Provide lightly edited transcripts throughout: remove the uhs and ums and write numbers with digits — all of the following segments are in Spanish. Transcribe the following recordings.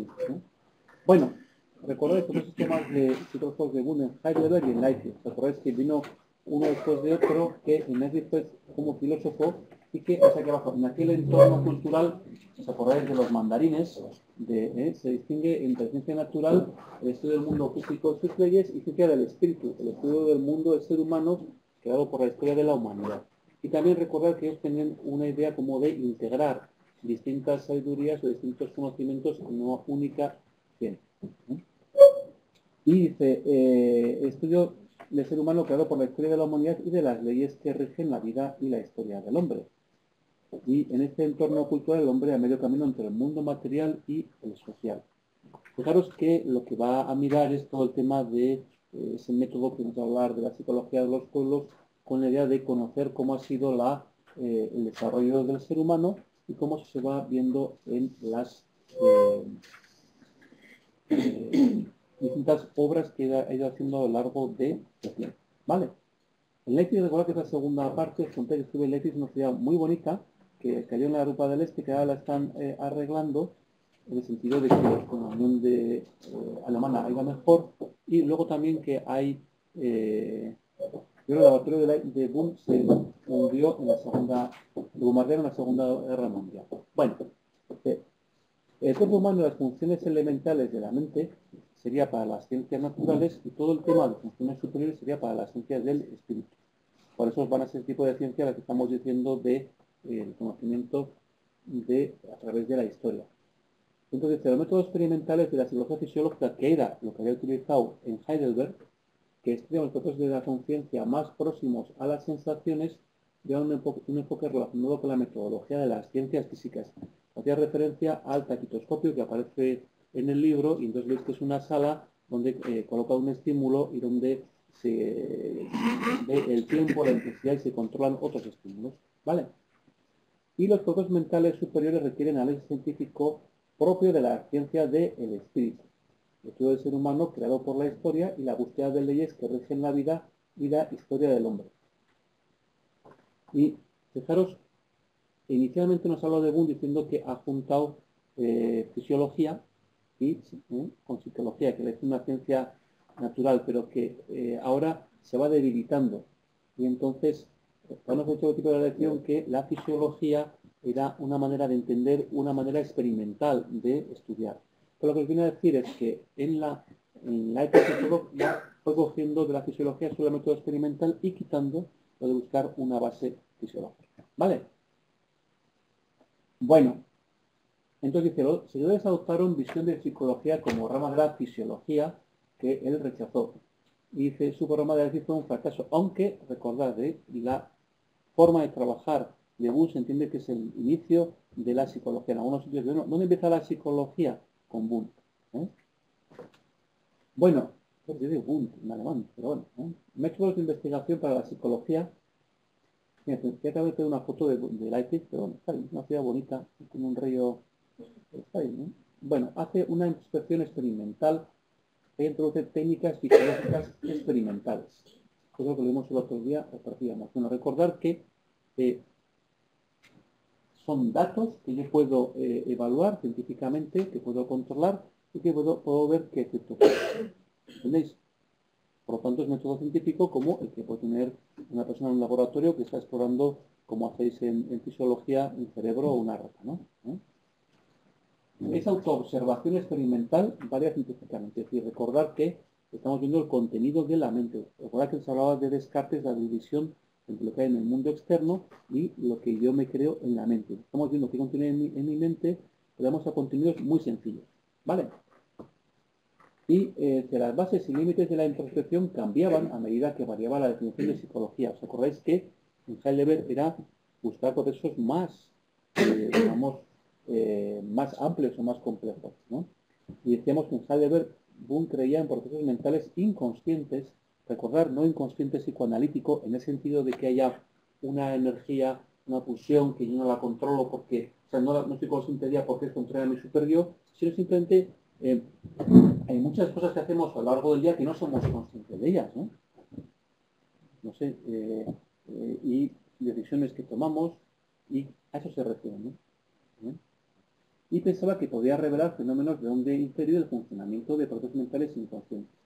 sí, ¿no? Bueno, recordáis que los sistemas de filósofos de Wundt en Heidelberg y en Leipzig. ¿Recordáis que vino uno después de otro, que en Leipzig fue como filósofo y que, o sea, que abajo, en aquel entorno cultural, ¿os acordáis de los mandarines? Se distingue entre ciencia natural, el estudio del mundo físico, sus leyes, y ciencia del espíritu, el estudio del mundo del ser humano creado por la historia de la humanidad. Y también recordar que ellos tenían una idea como de integrar distintas sabidurías o distintos conocimientos en una única ciencia. Y dice, estudio del ser humano creado por la historia de la humanidad y de las leyes que rigen la vida y la historia del hombre. Y en este entorno cultural el hombre a medio camino entre el mundo material y el social. Fijaros que lo que va a mirar es todo el tema de ese método que nos va a hablar de la psicología de los pueblos con la idea de conocer cómo ha sido el desarrollo del ser humano y cómo se va viendo en las distintas obras que ha ido haciendo a lo largo de los tiempos. ¿Vale? En Leipzig, recuerda que es la segunda parte, os conté que estuve en Leipzig, una ciudad muy bonita, que cayó en la Europa del Este, que ahora la están arreglando, en el sentido de que con la Unión Alemana ha ido mejor, y luego también que hay, el laboratorio de Bonn se hundió en la segunda, bombardearon en la Segunda Guerra Mundial. Bueno, el cuerpo humano y las funciones elementales de la mente sería para las ciencias naturales y todo el tema de funciones superiores sería para las ciencias del espíritu. Por eso van a ser el tipo de ciencia la que estamos diciendo de el conocimiento a través de la historia. Entonces, los métodos experimentales de la psicología fisiológica, que era lo que había utilizado en Heidelberg, que estudian los procesos de la conciencia más próximos a las sensaciones, llevan un enfoque relacionado con la metodología de las ciencias físicas. Hacía referencia al taquitoscopio que aparece en el libro, y entonces veis que es una sala donde coloca un estímulo y donde se ve el tiempo, la intensidad y se controlan otros estímulos. ¿Vale? Y los procesos mentales superiores requieren análisis científico propio de la ciencia del espíritu, el estudio del ser humano creado por la historia y la búsqueda de leyes que rigen la vida y la historia del hombre. Y fijaros, inicialmente nos habla de Wundt diciendo que ha juntado fisiología con psicología, que es una ciencia natural, pero que ahora se va debilitando. Y entonces, hemos hecho el tipo de lección que la fisiología era una manera de entender, una manera experimental de estudiar. Pero lo que os viene a decir es que en la epifisiología fue cogiendo de la fisiología solo el método experimental y quitando lo de buscar una base fisiológica. ¿Vale? Bueno, entonces dice, los seguidores adoptaron visión de psicología como rama de la fisiología que él rechazó. Y dice, su programa de análisis fue un fracaso, aunque, recordad, la forma de trabajar de Wundt se entiende que es el inicio de la psicología. En algunos sitios, ¿dónde empieza la psicología? Con Wundt. Bueno, pues yo digo Wundt en alemán, pero bueno. Métodos de investigación para la psicología. Fíjate, ya acabo de tener una foto de Leipzig, pero bueno, está bien, una ciudad bonita, con un río. Está bien, ¿no? Bueno, hace una inspección experimental e introduce técnicas psicológicas experimentales. Eso es lo que vimos el otro día, Bueno, recordar que son datos que yo puedo evaluar científicamente, que puedo controlar y que puedo ver qué efecto tiene. ¿Entendéis? Por lo tanto, es método científico como el que puede tener una persona en un laboratorio que está explorando, como hacéis en fisiología, un cerebro o una rata, ¿no? Es autoobservación experimental varia científicamente. Es decir, recordar que estamos viendo el contenido de la mente. Recordar que se hablaba de Descartes, la división entre lo que hay en el mundo externo y lo que yo me creo en la mente. Estamos viendo qué contiene en mi mente, le damos a contenidos muy sencillos. ¿Vale? Y que las bases y límites de la introspección cambiaban a medida que variaba la definición de psicología. ¿Os acordáis que en Heidelberg era buscar procesos más, digamos, más amplios o más complejos, ¿no? Y decíamos que en Heidelberg Wundt creía en procesos mentales inconscientes, recordar, no inconsciente psicoanalítico, en el sentido de que haya una energía, una pulsión que yo no la controlo porque, o sea, no estoy consciente de ella porque es contraria a mi superior, sino simplemente hay muchas cosas que hacemos a lo largo del día que no somos conscientes de ellas, ¿no? No sé, y decisiones que tomamos, y a eso se refiere, ¿no? y pensaba que podía revelar fenómenos de onda inferior del funcionamiento de procesos mentales inconscientes.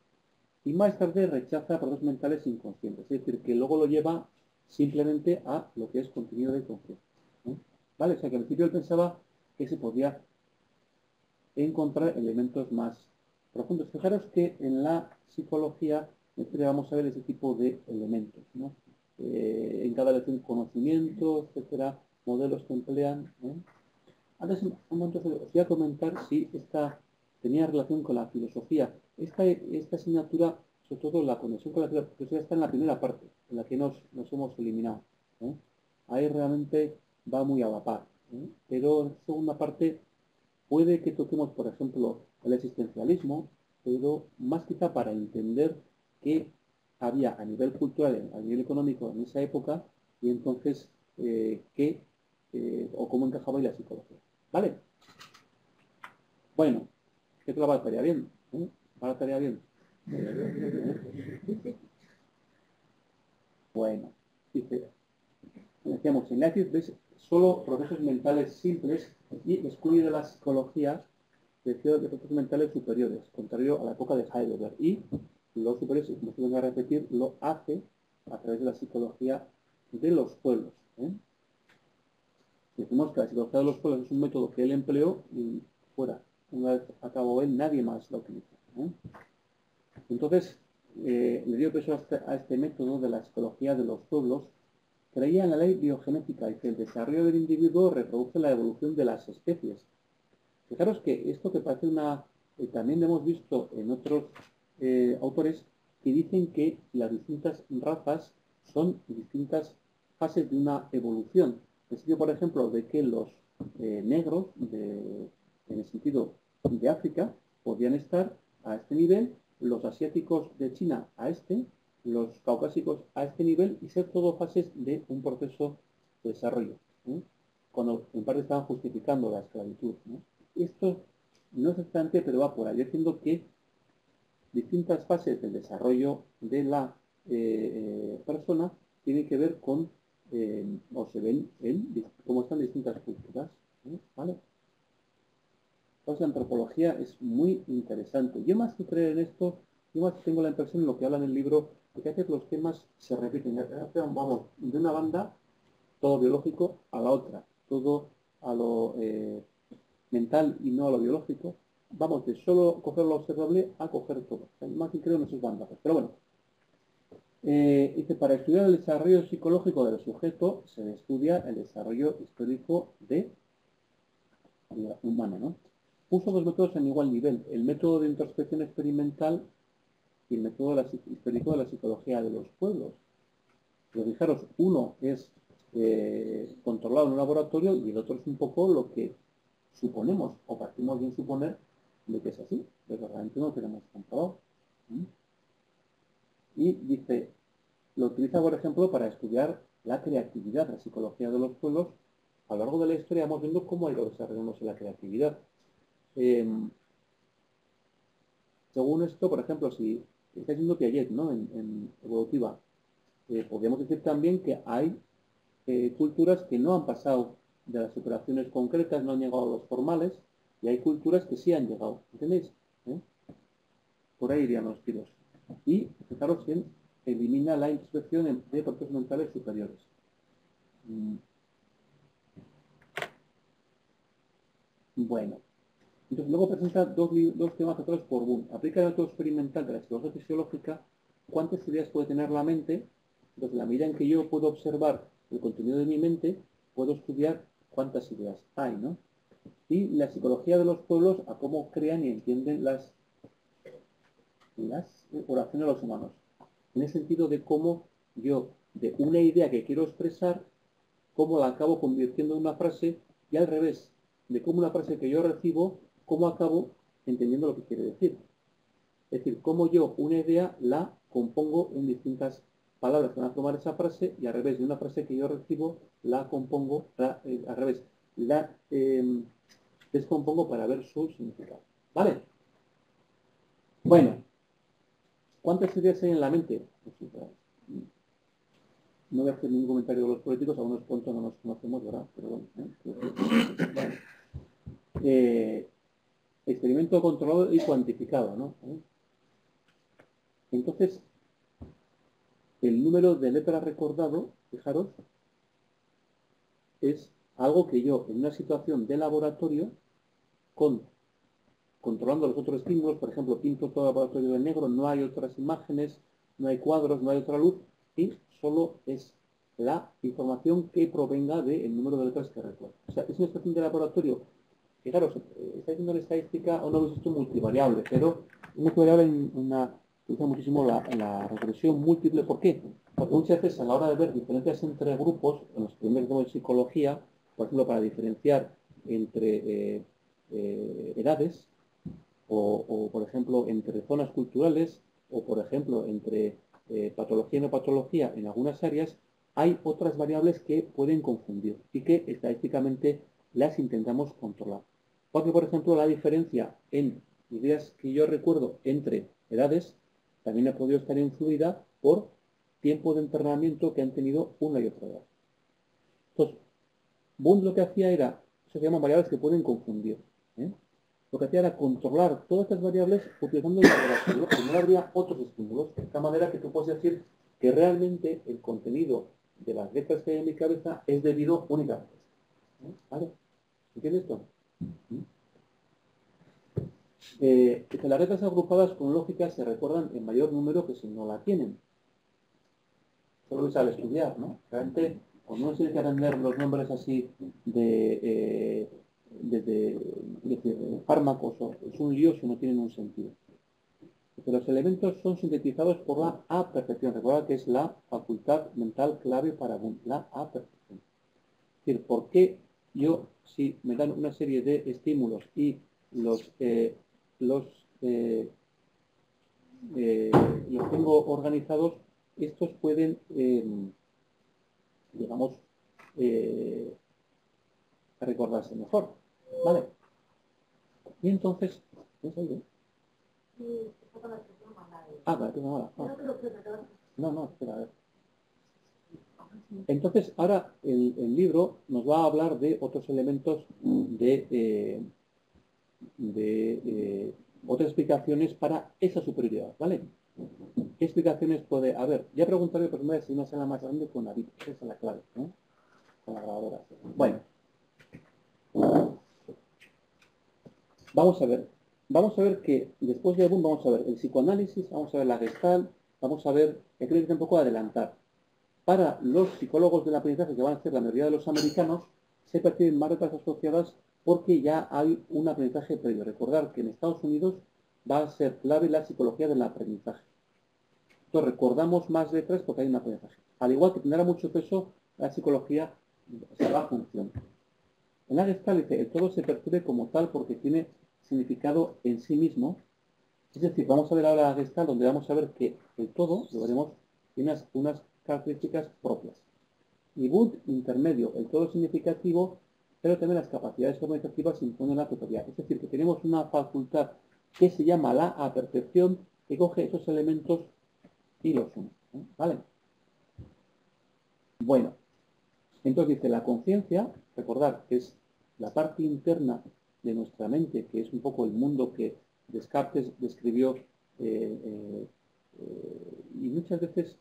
Y más tarde rechaza procesos mentales inconscientes, es decir, que luego lo lleva simplemente a lo que es contenido de conciencia. ¿Vale? O sea que al principio él pensaba que se podía encontrar elementos más profundos. Fijaros que en la psicología siempre vamos a ver ese tipo de elementos, ¿no? En cada lección conocimiento, etcétera, modelos que emplean. Antes, un momento, os voy a comentar si esta tenía relación con la filosofía. Esta asignatura, sobre todo la conexión con la filosofía, está en la primera parte, en la que nos hemos eliminado. Ahí realmente va muy a la par. Pero en la segunda parte puede que toquemos, por ejemplo, el existencialismo, pero más quizá para entender qué había a nivel cultural, a nivel económico en esa época, y entonces qué o cómo encajaba ahí la psicología. ¿Vale? Bueno, ¿qué tal va la tarea? ¿Bien? ¿Va la tarea bien? Bueno, dice, decíamos, en Leipzig ves solo procesos mentales simples y excluye de la psicología de procesos mentales superiores, contrario a la época de Heidegger. Y los superiores, como se venga a repetir, lo hace a través de la psicología de los pueblos. Decimos que la psicología de los pueblos es un método que él empleó y fuera. Una vez acabó él, nadie más lo utiliza. Entonces, le dio peso a este método de la psicología de los pueblos. Creía en la ley biogenética y que el desarrollo del individuo reproduce la evolución de las especies. Fijaros que esto que parece una... también lo hemos visto en otros autores que dicen que las distintas razas son distintas fases de una evolución. En el sentido, por ejemplo, de que los negros, en el sentido de África, podían estar a este nivel, los asiáticos de China a este, los caucásicos a este nivel, y ser todo fases de un proceso de desarrollo. Cuando en parte estaban justificando la esclavitud. Esto no es exactamente, pero va por ahí, diciendo que distintas fases del desarrollo de la persona tienen que ver con, o se ven en cómo están distintas culturas. ¿Vale? Entonces la antropología es muy interesante. Yo más que creer en esto, yo más tengo la impresión en lo que habla en el libro, de que a veces los temas se repiten. Vamos, de una banda, todo biológico, a la otra, todo a lo mental y no a lo biológico. Vamos de solo coger lo observable a coger todo. O sea, más que creo en esos bandazos. Pero bueno, dice, para estudiar el desarrollo psicológico del sujeto, se estudia el desarrollo histórico de la humana, ¿no? Puso dos métodos en igual nivel, el método de introspección experimental y el método histórico de la psicología de los pueblos. Pero fijaros, uno es controlado en un laboratorio y el otro es un poco lo que suponemos, o partimos de un suponer de que es así, pero realmente no tenemos comprobado. Y dice, lo utiliza, por ejemplo, para estudiar la creatividad, la psicología de los pueblos. A lo largo de la historia vamos viendo cómo ha ido desarrollándose la creatividad. Según esto, por ejemplo, si está diciendo Piaget, ¿no? En evolutiva, podríamos decir también que hay culturas que no han pasado de las operaciones concretas, no han llegado a los formales, y hay culturas que sí han llegado, ¿entendéis? Por ahí irían los tiros. Y fijaros que elimina la introspección de procesos mentales superiores. Bueno, entonces luego presenta dos temas tratados por Boone. Aplica el método experimental de la psicología fisiológica. ¿Cuántas ideas puede tener la mente? Entonces, la medida en que yo puedo observar el contenido de mi mente, puedo estudiar cuántas ideas hay, ¿no? Y la psicología de los pueblos a cómo crean y entienden las oraciones de los humanos. En el sentido de cómo yo, de una idea que quiero expresar, cómo la acabo convirtiendo en una frase, y al revés, de cómo una frase que yo recibo, cómo acabo entendiendo lo que quiere decir. Es decir, cómo yo una idea la compongo en distintas palabras que van a formar esa frase, y al revés, de una frase que yo recibo, la compongo, al revés, la descompongo para ver su significado. ¿Vale? Bueno, ¿cuántas ideas hay en la mente? No voy a hacer ningún comentario de los políticos, algunos cuantos no nos conocemos, ¿verdad? Pero bueno, experimento controlado y cuantificado, ¿no? Entonces, el número de letras recordado, fijaros, es algo que yo, en una situación de laboratorio, controlando los otros estímulos, por ejemplo, pinto todo el laboratorio de negro, no hay otras imágenes, no hay cuadros, no hay otra luz, y solo es la información que provenga del número de letras que recuerdo. O sea, es una situación de laboratorio. Fijaros, está haciendo la estadística, o no lo esto multivariable, pero multivariable utiliza muchísimo la regresión múltiple. ¿Por qué? Porque muchas veces a la hora de ver diferencias entre grupos, en los primeros de psicología, por ejemplo, para diferenciar entre edades, o, por ejemplo, entre zonas culturales, o, por ejemplo, entre patología y no patología en algunas áreas, hay otras variables que pueden confundir y que estadísticamente las intentamos controlar. Porque, por ejemplo, la diferencia en ideas que yo recuerdo entre edades también ha podido estar influida por tiempo de entrenamiento que han tenido una y otra edad. Entonces, Bund lo que hacía era, eso se llaman variables que pueden confundir. Lo que hacía era controlar todas estas variables utilizando el laboratorio, que no habría otros estímulos, de esta manera que tú puedes decir que realmente el contenido de las letras que hay en mi cabeza es debido únicamente. ¿Vale? ¿Entiendes esto? Que las letras agrupadas con lógica se recuerdan en mayor número que si no la tienen. Solo es al estudiar, ¿no? Realmente, cuando uno tiene que aprender los nombres así de fármacos, es un lío si no tienen un sentido. Porque los elementos son sintetizados por la apercepción. Recuerda que es la facultad mental clave para Bund, la apercepción. Es decir, ¿por qué yo, si me dan una serie de estímulos y los tengo organizados, estos pueden, digamos, recordarse mejor? ¿Vale? Y entonces, ¿es ahí? Vale, ahora. No, espera, a ver. Entonces, ahora el libro nos va a hablar de otros elementos de otras explicaciones para esa superioridad, ¿vale? ¿Qué explicaciones puede haber? Ya preguntaré por primera vez si una sala más grande con la esa es la clave, ¿no? Con la grabadora. Bueno, vamos a ver que después de Boom vamos a ver el psicoanálisis, vamos a ver la Gestalt, vamos a ver, creo que un poco adelantar. Para los psicólogos del aprendizaje, que van a ser la mayoría de los americanos, se perciben más letras asociadas porque ya hay un aprendizaje previo. Recordar que en Estados Unidos va a ser clave la psicología del aprendizaje. Entonces recordamos más letras porque hay un aprendizaje. Al igual que tendrá mucho peso la psicología de la función. En la Gestalt dice, el todo se percibe como tal porque tiene significado en sí mismo. Es decir, vamos a ver ahora la Gestalt donde vamos a ver que el todo, lo veremos, tiene unas características propias. Y Bund intermedio, el todo significativo, pero también las capacidades organizativas imponen la totalidad. Es decir, que tenemos una facultad que se llama la apercepción, que coge esos elementos y los une. ¿Vale? Bueno, entonces dice la conciencia, recordar que es la parte interna de nuestra mente, que es un poco el mundo que Descartes describió, y muchas veces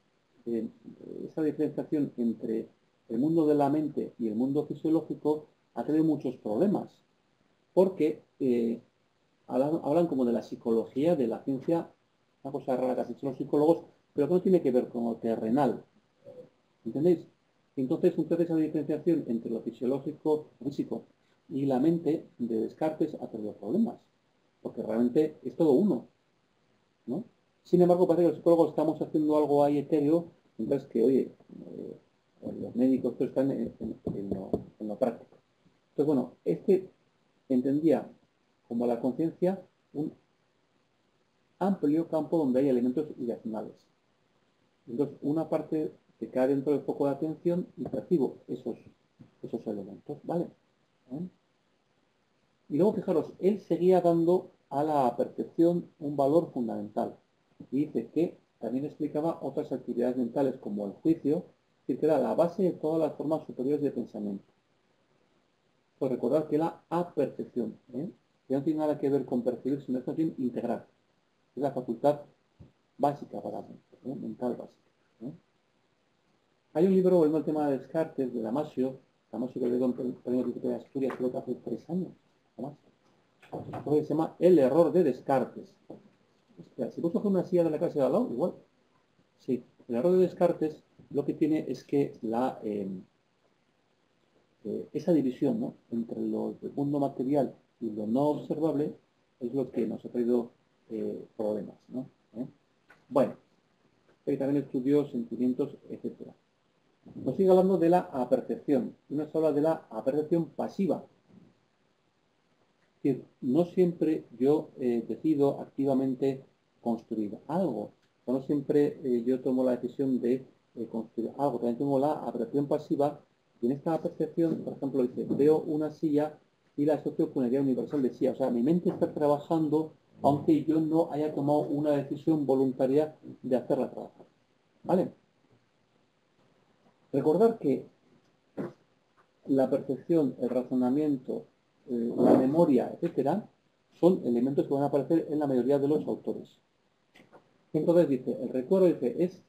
esa diferenciación entre el mundo de la mente y el mundo fisiológico ha tenido muchos problemas, porque hablan como de la psicología, de la ciencia, una cosa rara que han dicho los psicólogos, pero que no tiene que ver con lo terrenal. ¿Entendéis? Entonces, esa diferenciación entre lo fisiológico, físico y la mente de Descartes ha tenido problemas, porque realmente es todo uno, ¿no? Sin embargo, parece que los psicólogos estamos haciendo algo ahí etéreo, entonces que, oye, los médicos todos están en lo práctico. Entonces, bueno, entendía como la conciencia un amplio campo donde hay elementos irracionales. Entonces, una parte que cae dentro del foco de atención y percibo esos elementos, ¿vale? Y luego, fijaros, él seguía dando a la percepción un valor fundamental. Y dice que también explicaba otras actividades mentales como el juicio, que era la base de todas las formas superiores de pensamiento. Pues recordad que la apercepción, que no tiene nada que ver con percibir, sino es más bien integrar. Es la facultad básica para la mente, mental básica. Hay un libro volviendo al tema de Descartes, de Damasio que le dio el premio de Asturias, creo que hace 3 años, Damasio, que se llama El error de Descartes. Espera, si vos coges una silla de la clase de al lado, igual. Sí, el error de Descartes lo que tiene es que esa división, ¿no?, entre lo del mundo material y lo no observable es lo que nos ha traído problemas, ¿no? Bueno, y también estudió sentimientos, etcétera. Nos sigue hablando de la apercepción. Y nos habla de la apercepción pasiva. Es decir, no siempre yo decido activamente construir algo. No siempre yo tomo la decisión de construir algo. También tengo la apercepción pasiva. Y en esta percepción, por ejemplo, dice, veo una silla y la asocio con la idea universal de silla. O sea, mi mente está trabajando aunque yo no haya tomado una decisión voluntaria de hacerla trabajar. ¿Vale? Recordar que la percepción, el razonamiento, la memoria, etcétera, son elementos que van a aparecer en la mayoría de los autores. Entonces dice, el recuerdo es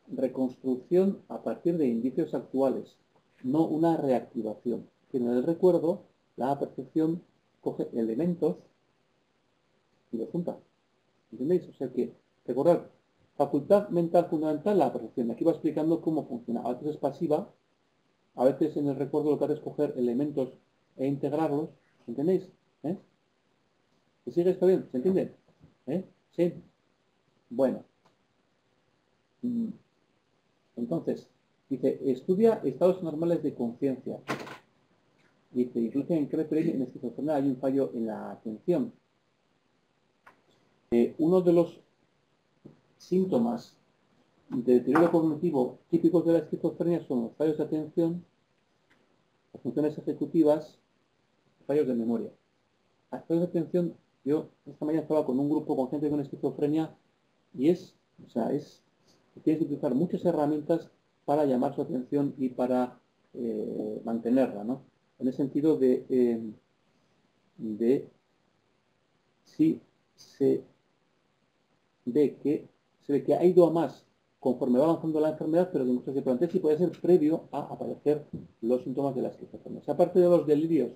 reconstrucción a partir de indicios actuales, no una reactivación. En el recuerdo, la percepción coge elementos y los junta. ¿Entendéis? O sea que, recordad, facultad mental fundamental, la percepción. Aquí va explicando cómo funciona. A veces es pasiva, a veces en el recuerdo lo que hace es coger elementos e integrarlos. ¿Entendéis? ¿Se sigue esto bien? ¿Se entiende? ¿Sí? Bueno. Entonces, dice, estudia estados normales de conciencia. Dice, incluso en Crepelin, en esquizofrenia, hay un fallo en la atención. Uno de los síntomas de deterioro cognitivo típicos de la esquizofrenia son los fallos de atención, las funciones ejecutivas, fallos de memoria. Las fallos de atención, yo esta mañana estaba con un grupo con gente con esquizofrenia y tienes que utilizar muchas herramientas para llamar su atención y para mantenerla, ¿no? En el sentido de si se ve que ha ido a más conforme va avanzando la enfermedad, pero que muchos se plantea si puede ser previo a aparecer los síntomas de la esquizofrenia. O sea, aparte de los delirios,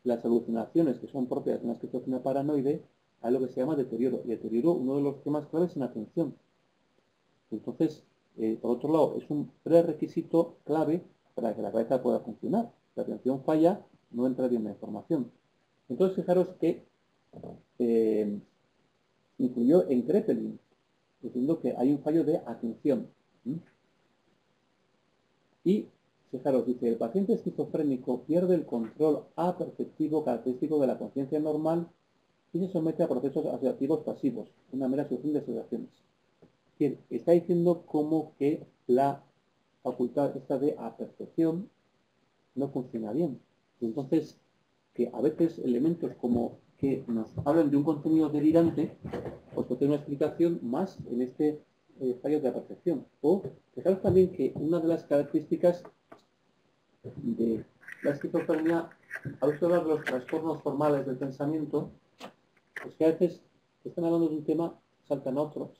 las alucinaciones que son propias de una esquizofrenia paranoide, hay lo que se llama deterioro. Y deterioro, uno de los temas claves es en atención. Entonces, por otro lado, es un prerequisito clave para que la cabeza pueda funcionar. Si la atención falla, no entra bien la información. Entonces, fijaros que incluyó en Crepelin, diciendo que hay un fallo de atención. Y, fijaros, dice, el paciente esquizofrénico pierde el control aperceptivo característico de la conciencia normal y se somete a procesos asociativos pasivos, una mera sucesión de asociaciones. Es decir, está diciendo como que la facultad esta de apercepción no funciona bien. Y entonces, que a veces elementos como que nos hablan de un contenido delirante, pues puede tener una explicación más en este fallo de apercepción. O fijaros también que una de las características de la esquizofrenia, al observar los trastornos formales del pensamiento, pues que a veces están hablando de un tema, saltan a otro.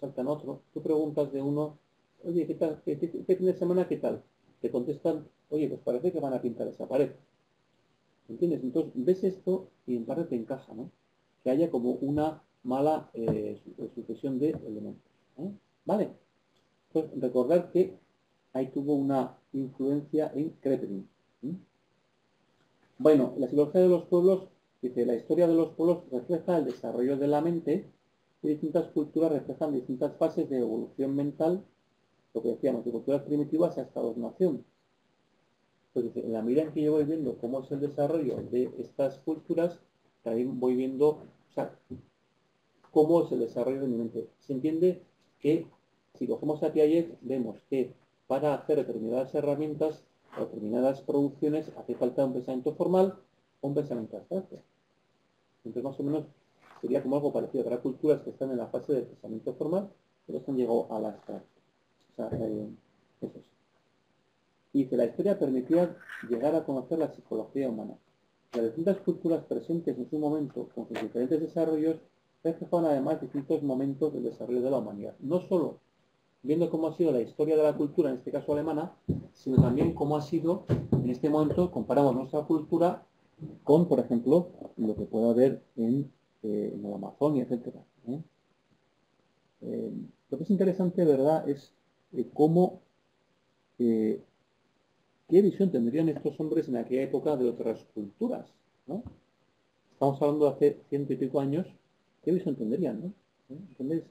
Tú preguntas de uno, oye, ¿qué tal? ¿Este fin de semana qué tal? Te contestan, oye, pues parece que van a pintar esa pared. ¿Entiendes? Entonces ves esto y en parte te encaja, ¿no? Que haya como una mala sucesión de elementos. ¿Vale? Entonces recordar que ahí tuvo una influencia en Crepelin. Bueno, la psicología de los pueblos, dice, la historia de los pueblos refleja el desarrollo de la mente y distintas culturas reflejan distintas fases de evolución mental, lo que decíamos, de culturas primitivas a estados-nación. Pues dice, en la medida en que yo voy viendo cómo es el desarrollo de estas culturas, también voy viendo, o sea, cómo es el desarrollo de mi mente. Se entiende que si cogemos a Piaget, vemos que para hacer determinadas herramientas o determinadas producciones hace falta un pensamiento formal o un pensamiento abstracto. Entonces, más o menos, sería como algo parecido. Habrá culturas que están en la fase del pensamiento formal, pero se han llegado al abstracto. O sea, eso es. Y que la historia permitía llegar a conocer la psicología humana. las distintas culturas presentes en su momento, con sus diferentes desarrollos, reflejan además distintos momentos del desarrollo de la humanidad. No solo viendo cómo ha sido la historia de la cultura, en este caso alemana, sino también cómo ha sido, en este momento, comparamos nuestra cultura con, por ejemplo, lo que puede haber en la Amazonia, etc. Lo que es interesante, ¿verdad?, es cómo, qué visión tendrían estos hombres en aquella época de otras culturas, ¿no? Estamos hablando de hace 100 y pico años, ¿qué visión tendrían, no? ¿Entendéis?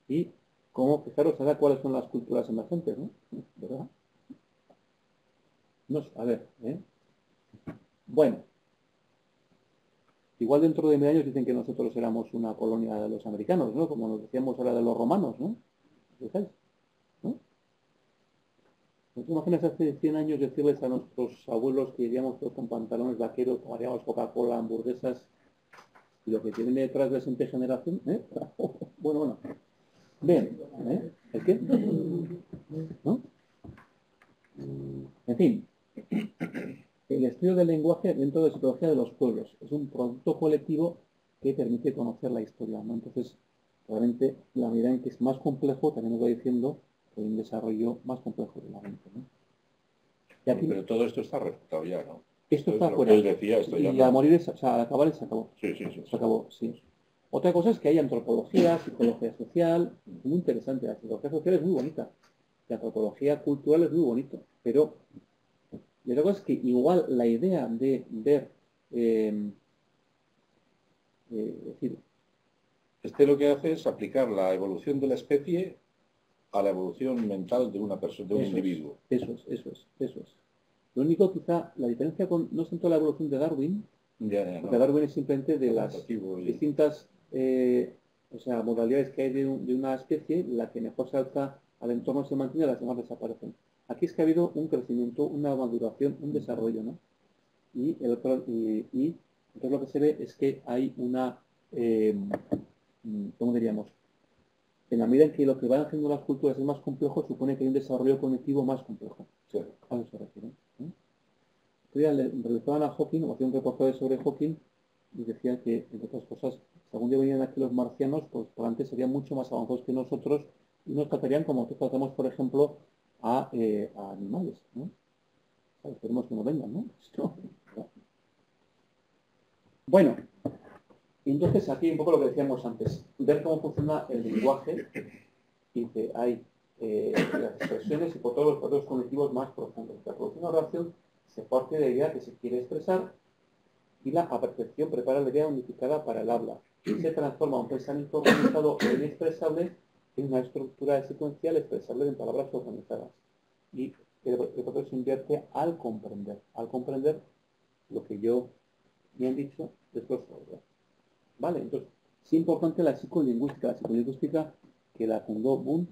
Y cómo, fijaros ahora cuáles son las culturas emergentes, ¿no? ¿Verdad? No sé, a ver, Bueno, igual dentro de 1000 años dicen que nosotros éramos una colonia de los americanos, ¿no? Como nos decíamos ahora de los romanos, ¿no? ¿Fijáis? ¿No? ¿No te imaginas hace 100 años decirles a nuestros abuelos que iríamos todos con pantalones vaqueros, tomaríamos Coca-Cola, hamburguesas, y lo que tiene detrás de la siguiente generación? Bueno. Bien, ¿el qué? ¿No? En fin, el estudio del lenguaje dentro de la psicología de los pueblos es un producto colectivo que permite conocer la historia, ¿no? Entonces, realmente, la medida en que es más complejo, también os voy diciendo, hay un desarrollo más complejo de la mente, ¿no? Y aquí, Pero todo esto está refutado ya, ¿no? esto está es lo fuera. que él decía, esto ya Y al no. morir, o sea, al acabar se acabó. Sí. Se acabó, sí. Otra cosa es que hay antropología, psicología social, muy interesante. La psicología social es muy bonita. La antropología cultural es muy bonito. Pero la otra cosa es que igual la idea de ver, es decir, Este lo que hace es aplicar la evolución de la especie a la evolución mental de una persona, de un individuo. Eso es. Lo único, quizá, la diferencia con, no es tanto la evolución de Darwin, porque No. Darwin es simplemente de las distintas modalidades que hay de una especie, la que mejor se adapta al entorno se mantiene, las demás desaparecen. Aquí es que ha habido un crecimiento, una maduración, un desarrollo, ¿no? Y entonces lo que se ve es que hay una, ¿cómo diríamos? En la medida en que lo que van haciendo las culturas es más complejo, supone que hay un desarrollo cognitivo más complejo. Sí. A eso se refiere. Le entrevistaban a Hawking, o hacían un reportaje sobre Hawking, y decía que, entre otras cosas, si algún día venían aquí los marcianos, pues probablemente serían mucho más avanzados que nosotros y nos tratarían como nosotros tratamos, por ejemplo, a animales, ¿no? Esperemos que no vengan, ¿no? Bueno, entonces aquí un poco lo que decíamos antes, ver cómo funciona el lenguaje y que hay las expresiones y por todos los procesos cognitivos más profundos. La producción de oración se parte de la idea que se quiere expresar y la apercepción prepara la idea unificada para el habla y se transforma un pensamiento organizado e inexpresable en una estructura secuencial expresable en palabras organizadas. Y el proceso se invierte al comprender lo que yo me han dicho después. ¿Vale? Entonces, es importante la psicolingüística. La psicolingüística que la fundó Wundt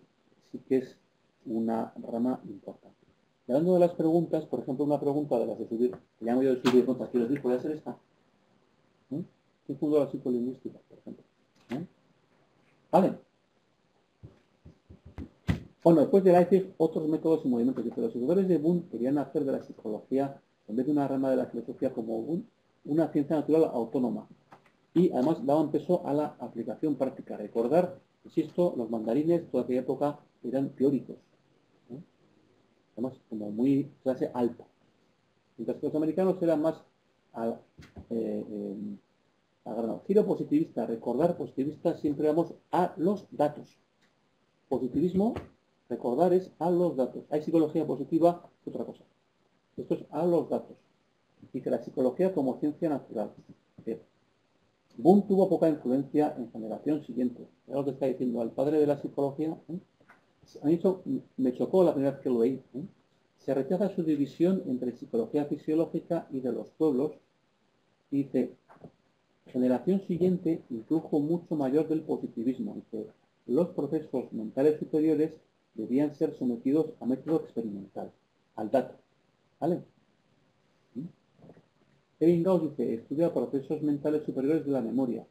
sí que es una rama importante. Y hablando de las preguntas, por ejemplo, una pregunta de las de subir, que llamo yo de subir notas, quiero decir, puede ser esta. ¿Quién fundó la psicolingüística, por ejemplo? ¿Vale? Bueno, después de Leipzig, otros métodos y movimientos. Los seguidores de Wundt querían hacer de la psicología, en vez de una rama de la filosofía como Wundt, una ciencia natural autónoma. Y además daban peso a la aplicación práctica. Recordar, insisto, los mandarines, toda aquella época, eran teóricos. Además, como muy clase alta. Mientras que los americanos eran más al giro positivista. Recordar, positivista, siempre vamos a los datos. Positivismo, recordar, es a los datos. Hay psicología positiva, es otra cosa. Esto es a los datos. Dice la psicología como ciencia natural. Wundt tuvo poca influencia en generación siguiente. Es lo que está diciendo al padre de la psicología. A mí eso me chocó la primera vez que lo leí. Se rechaza su división entre psicología fisiológica y de los pueblos. Dice, generación siguiente, influjo mucho mayor del positivismo. Dice, los procesos mentales superiores debían ser sometidos a método experimental, al dato. ¿Vale? Kevin Gauss dice, estudia procesos mentales superiores de la memoria.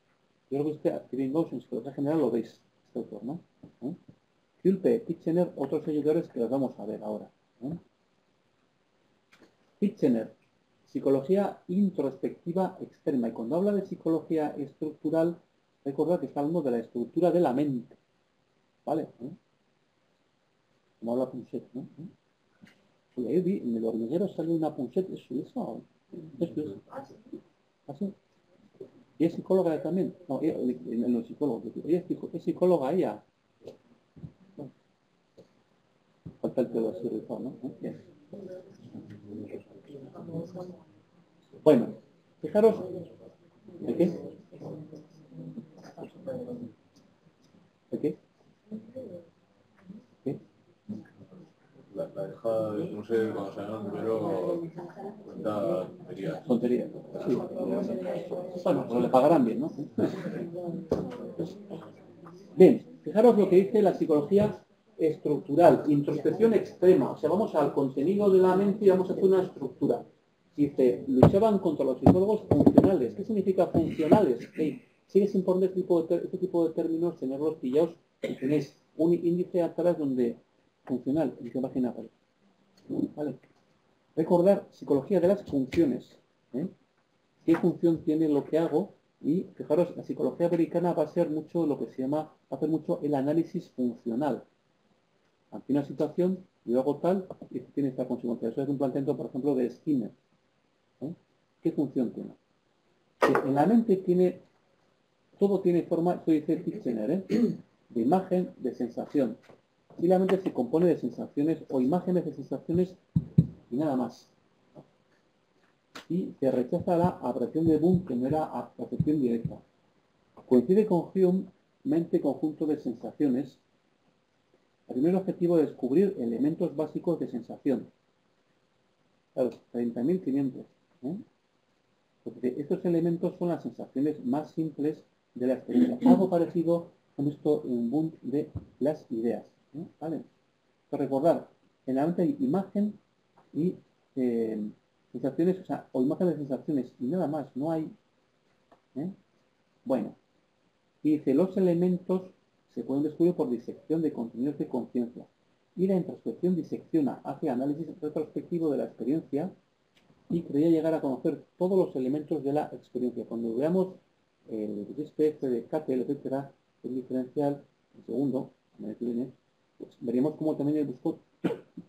Yo creo que Kevin Gauss en psicología general lo veis, este autor, ¿no? Kulpe, Kitchener, otros seguidores que los vamos a ver ahora. Kitchener psicología introspectiva externa. Y cuando habla de psicología estructural, recordad que está hablando de la estructura de la mente. ¿Vale? Como habla Punset, ¿no? Oye, ahí vi, en el hormiguero sale una Punset, ¿eso es eso? ¿Eso es? ¿Así? ¿Y es psicóloga también? No, no es psicóloga. Ella es psicóloga, ella. Falta el pelo así rizado, ¿no? Bien. Bueno, fijaros, ¿de qué? ¿De qué? ¿Qué? La deja, no sé, cuando se hagan, pero cuenta tonterías. Tontería. Sí. Bueno, pues le pagarán bien, ¿no? Bien, fijaros lo que dice la psicología estructural, introspección extrema. O sea, vamos al contenido de la mente y vamos a hacer una estructura. Dice, luchaban contra los psicólogos funcionales. ¿Qué significa funcionales? Hey, sigue sin poner este tipo de términos, tenerlos pillados, y tenéis un índice atrás donde funcional, en qué página aparece. ¿Vale? Recordar psicología de las funciones. ¿Qué función tiene lo que hago? Y fijaros, la psicología americana va a ser mucho lo que se llama, va a hacer mucho el análisis funcional. Ante una situación, yo hago tal, y tiene esta consecuencia. Eso es un planteamiento, por ejemplo, de Skinner. ¿Qué función tiene? En la mente tiene, todo tiene forma, esto dice Titchener, de imagen, de sensación. Y la mente se compone de sensaciones o imágenes de sensaciones y nada más. Y se rechaza la apreciación de Boom, que no era percepción directa. Coincide con Hume, mente conjunto de sensaciones. El primer objetivo es descubrir elementos básicos de sensación. Claro, 30.500. Porque estos elementos son las sensaciones más simples de la experiencia. Algo parecido con esto en Boom de las ideas. ¿Vale? Entonces, recordar, en la mente hay imagen y sensaciones, o sea, o imagen de sensaciones y nada más, no hay. Bueno, y dice, los elementos se pueden descubrir por disección de contenidos de conciencia. Y la introspección disecciona, hace análisis retrospectivo de la experiencia y creía llegar a conocer todos los elementos de la experiencia. Cuando veamos el SPF de Cattell, etcétera, el diferencial, el segundo, pues veremos cómo también él buscó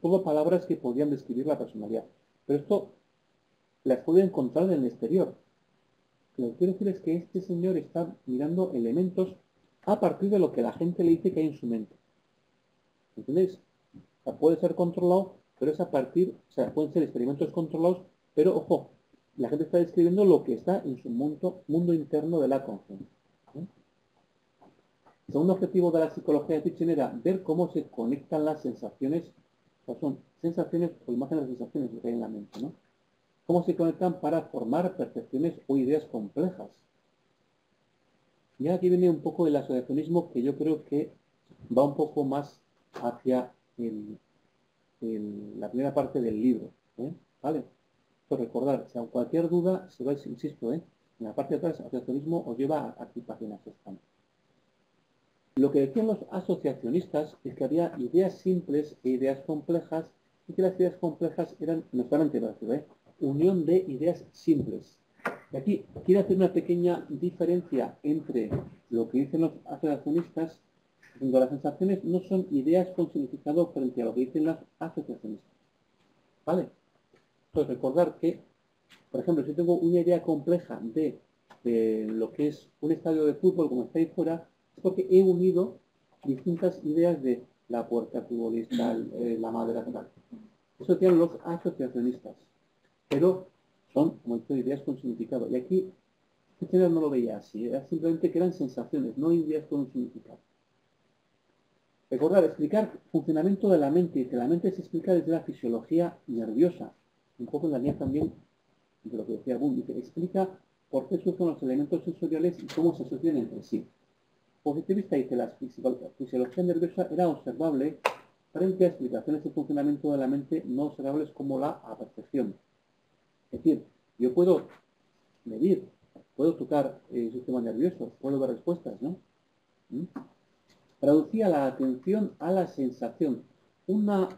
todas palabras que podían describir la personalidad. Pero esto las puede encontrar en el exterior. Lo que quiero decir es que este señor está mirando elementos a partir de lo que la gente le dice que hay en su mente. ¿Entendéis? O sea, puede ser controlado, pero es a partir, o sea, pueden ser experimentos controlados, pero ojo, la gente está describiendo lo que está en su mundo interno de la conciencia. El segundo objetivo de la psicología de Titchen era ver cómo se conectan las sensaciones, o sea, son sensaciones o imágenes de sensaciones que hay en la mente, ¿no? Cómo se conectan para formar percepciones o ideas complejas. Y aquí viene un poco el asociacionismo que yo creo que va un poco más hacia la primera parte del libro. ¿Vale? Entonces, recordar, si a cualquier duda, si vais, insisto, en la parte de atrás, asociacionismo os lleva a páginas están. Lo que decían los asociacionistas es que había ideas simples e ideas complejas y que las ideas complejas eran, no solamente unión de ideas simples. Y aquí quiero hacer una pequeña diferencia entre lo que dicen los asociacionistas, cuando las sensaciones no son ideas con significado frente a lo que dicen las asociacionistas. ¿Vale? Entonces, recordar que, por ejemplo, si tengo una idea compleja de lo que es un estadio de fútbol, como está ahí fuera, es porque he unido distintas ideas de la puerta futbolista, la madera, tal. Eso tienen los asociacionistas. Pero son, como he dicho, ideas con significado. Y aquí, este no lo veía así. Era simplemente que eran sensaciones, no ideas con un significado. Recordar, explicar funcionamiento de la mente, y que la mente se explica desde la fisiología nerviosa. Un poco en la línea también de lo que decía Boom, dice, explica por qué surgen los elementos sensoriales y cómo se asocian entre sí. Positivista dice, la fisiología nerviosa era observable frente a explicaciones de funcionamiento de la mente no observables como la percepción. Es decir, yo puedo medir, puedo tocar el sistema nervioso, puedo ver respuestas, ¿no? Traducía la atención a la sensación. Una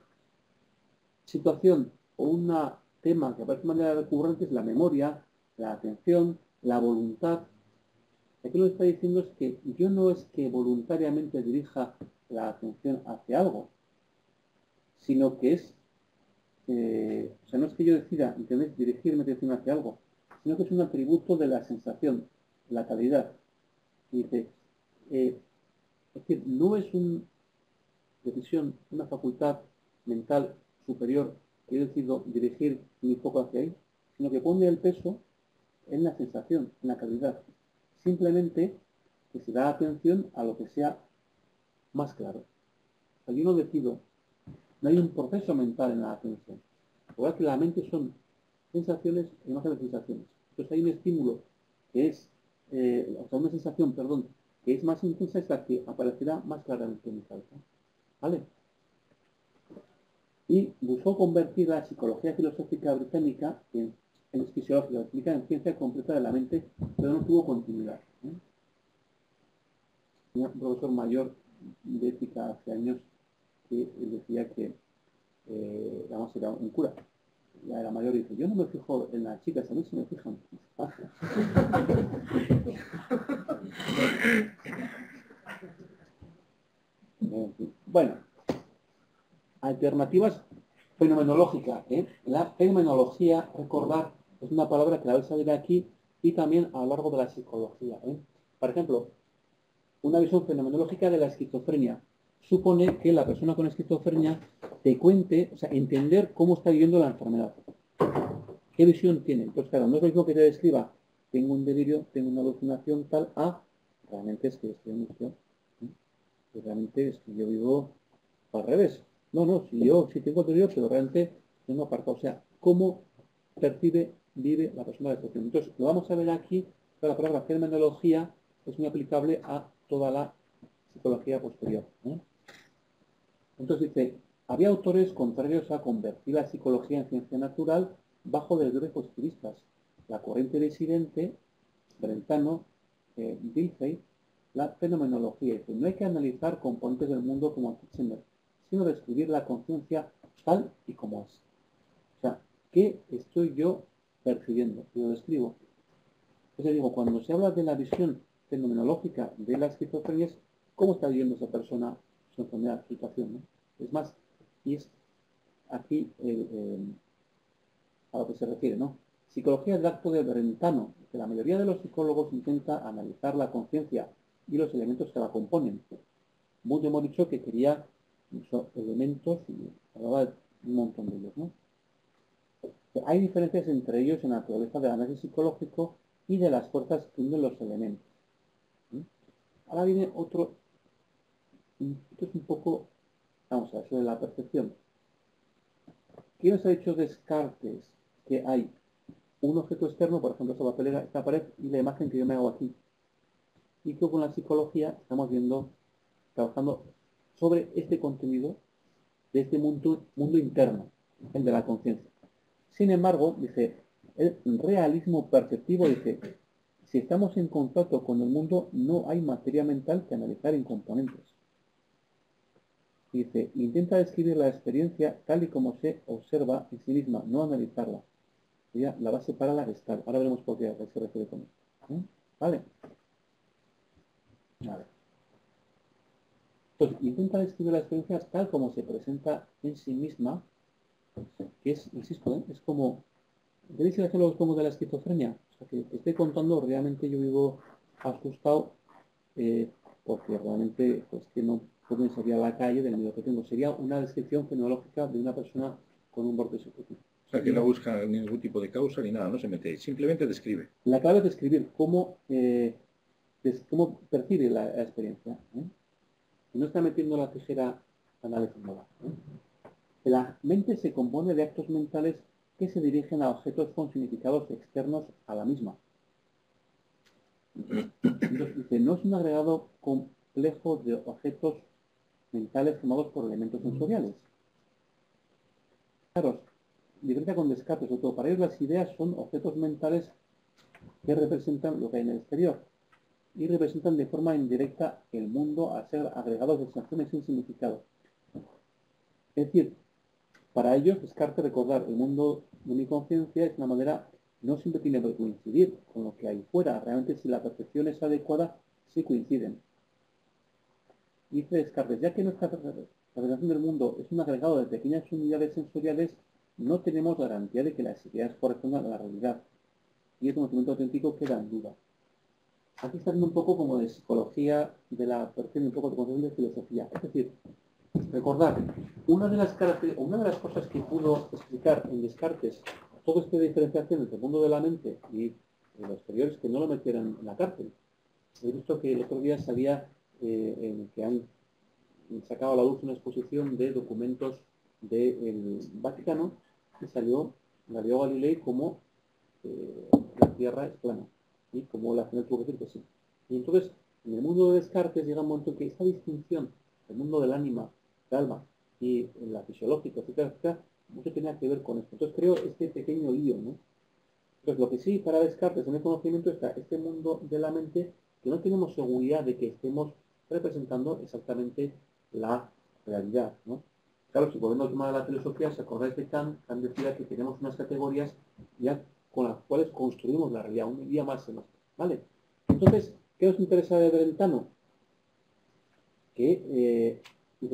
situación o una tema que aparece de manera recurrente es la memoria, la atención, la voluntad. Aquí lo que está diciendo es que yo no es que voluntariamente dirija la atención hacia algo, sino que es, o sea, no es que yo decida, ¿entendés?, dirigir mi atención hacia algo, sino que es un atributo de la sensación, de la calidad. Y dice, es decir, no es una decisión, una facultad mental superior que yo decido dirigir mi foco hacia ahí, sino que pone el peso en la sensación, en la calidad. Simplemente que se da atención a lo que sea más claro. O sea, yo no decido, no hay un proceso mental en la atención. Igual que la mente son sensaciones e imágenes de sensaciones. Entonces hay un estímulo que es, o sea, una sensación, perdón, que es más intensa, es la que aparecerá más claramente en mi cabeza. ¿Vale? Y buscó convertir la psicología filosófica británica en fisiológica, explica en ciencia completa de la mente, pero no tuvo continuidad. Un profesor mayor de ética hace años que decía que, además era un cura, ya era mayor, y dice, yo no me fijo en las chicas, a mí se me fijan. Bueno, alternativas fenomenológicas. La fenomenología, recordar, es una palabra que la vais a ver aquí y también a lo largo de la psicología. Por ejemplo, una visión fenomenológica de la esquizofrenia supone que la persona con esquizofrenia te cuente, o sea, entender cómo está viviendo la enfermedad. ¿Qué visión tiene? Entonces, claro, no es lo mismo que te describa, tengo un delirio, tengo una alucinación tal, realmente es que estoy en misión. Realmente es que yo vivo al revés. No, si yo sí tengo delirio, pero realmente tengo apartado. O sea, cómo percibe, vive la persona de la situación. Entonces, lo vamos a ver aquí, pero la palabra fenomenología es muy aplicable a toda la psicología posterior. Entonces dice, había autores contrarios a convertir la psicología en ciencia natural bajo delirios positivistas. La corriente disidente, Brentano, Dilthey, la fenomenología. Dice, no hay que analizar componentes del mundo como Kitchener, sino describir la conciencia tal y como es. O sea, ¿qué estoy yo percibiendo? Y lo describo. Entonces digo, cuando se habla de la visión fenomenológica de la esquizofrenia, ¿cómo está viviendo esa persona su enfermedad, su situación? ¿No? Es más, y es aquí a lo que se refiere, ¿no? Psicología del acto de Brentano, que la mayoría de los psicólogos intenta analizar la conciencia y los elementos que la componen. Mucho hemos dicho que quería elementos y hablaba de un montón de ellos, ¿no? Hay diferencias entre ellos en la naturaleza del análisis psicológico y de las fuerzas que unen los elementos. Ahora viene otro, esto es un poco, vamos a ver, sobre la percepción. ¿Quién nos ha dicho Descartes que hay un objeto externo, por ejemplo, esta papelera, esta pared y la imagen que yo me hago aquí? Y que con la psicología estamos viendo, trabajando sobre este contenido de este mundo interno, el de la conciencia. Sin embargo, dice, el realismo perceptivo dice, si estamos en contacto con el mundo, no hay materia mental que analizar en componentes. Dice, intenta describir la experiencia tal y como se observa en sí misma, no analizarla. Sería la base para la Gestalt. Ahora veremos por qué se refiere con esto. ¿Vale? Vale. Entonces, intenta describir la experiencia tal como se presenta en sí misma, que es, insisto, es como, ¿veis el ejemplo como de la esquizofrenia? O sea, que estoy contando, realmente yo vivo asustado, porque realmente, pues que no puedo salir a la calle del miedo que tengo. Sería una descripción fenomenológica de una persona con un borde psicótico. O sea, que no busca ningún tipo de causa ni nada, no se mete ahí, simplemente describe. La clave es describir cómo percibe la experiencia. Y no está metiendo la tijera analizándola. La mente se compone de actos mentales que se dirigen a objetos con significados externos a la misma. Entonces, dice, no es un agregado complejo de objetos mentales formados por elementos sensoriales. Claro, diferencia con Descartes, sobre todo para ellos las ideas son objetos mentales que representan lo que hay en el exterior y representan de forma indirecta el mundo al ser agregados de sensaciones sin significado. Es decir, Para ellos, Descartes, recordar el mundo de mi conciencia es una manera, no siempre tiene que coincidir con lo que hay fuera. Realmente, si la percepción es adecuada, sí coinciden. Dice Descartes, ya que nuestra representación del mundo es un agregado de pequeñas unidades sensoriales, no tenemos garantía de que las ideas correspondan a la realidad. Y el conocimiento auténtico queda en duda. Aquí está viendo un poco como de psicología de la percepción y un poco de concepción de filosofía. Es decir, recordar, una de las cosas que pudo explicar en Descartes toda esta diferenciación entre el mundo de la mente y lo exterior es que no lo metieran en la cárcel. He visto que el otro día salía que han sacado a la luz una exposición de documentos del Vaticano y salió Galileo Galilei como la Tierra es plana y como la final tuvo que decir que sí. Y entonces, en el mundo de Descartes llega un momento que esta distinción del mundo del ánima, del alma y en la fisiológica, etcétera, etcétera, mucho tenía que ver con esto. Entonces creo este pequeño lío, ¿no? Entonces lo que sí para Descartes en el conocimiento está este mundo de la mente que no tenemos seguridad de que estemos representando exactamente la realidad, ¿no? Claro, si volvemos al tema de la filosofía, si acordáis de Kant, Kant decía que tenemos unas categorías ya con las cuales construimos la realidad, un día más, ¿vale? Entonces, ¿qué nos interesa de Brentano? Que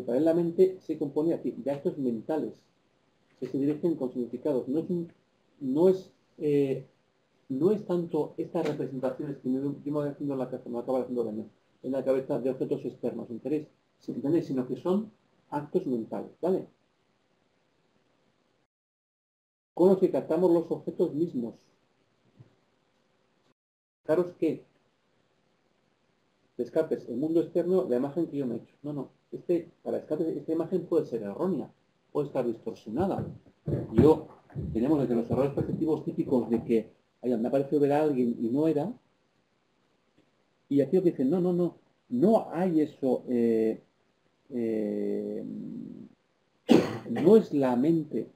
para él la mente se compone de actos mentales que se dirigen con significados. No es tanto estas representaciones que yo me voy haciendo en la cabeza, me acaba haciendo en la cabeza de objetos externos, ¿entendéis? Sino que son actos mentales, ¿vale? Con los que captamos los objetos mismos. Fijaros que Descartes, el mundo externo, la imagen que yo me he hecho. No. Para Descartes, esta imagen puede ser errónea, puede estar distorsionada. Tenemos desde los errores perceptivos típicos de que me ha parecido ver a alguien y no era. Y aquí os dicen, no hay eso. No es la mente,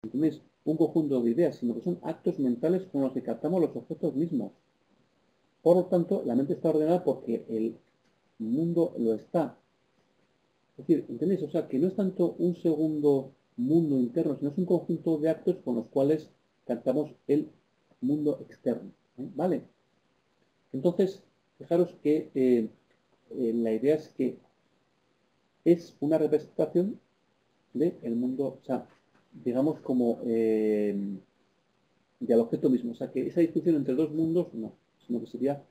¿entiendes? Un conjunto de ideas, sino que son actos mentales con los que captamos los objetos mismos. Por lo tanto, la mente está ordenada porque el mundo lo está. Es decir, ¿entendéis? O sea, que no es tanto un segundo mundo interno, sino es un conjunto de actos con los cuales captamos el mundo externo. ¿Vale? Entonces, fijaros que la idea es que es una representación del mundo, o sea, digamos como del objeto mismo. O sea, que esa distinción entre dos mundos no, sino que sería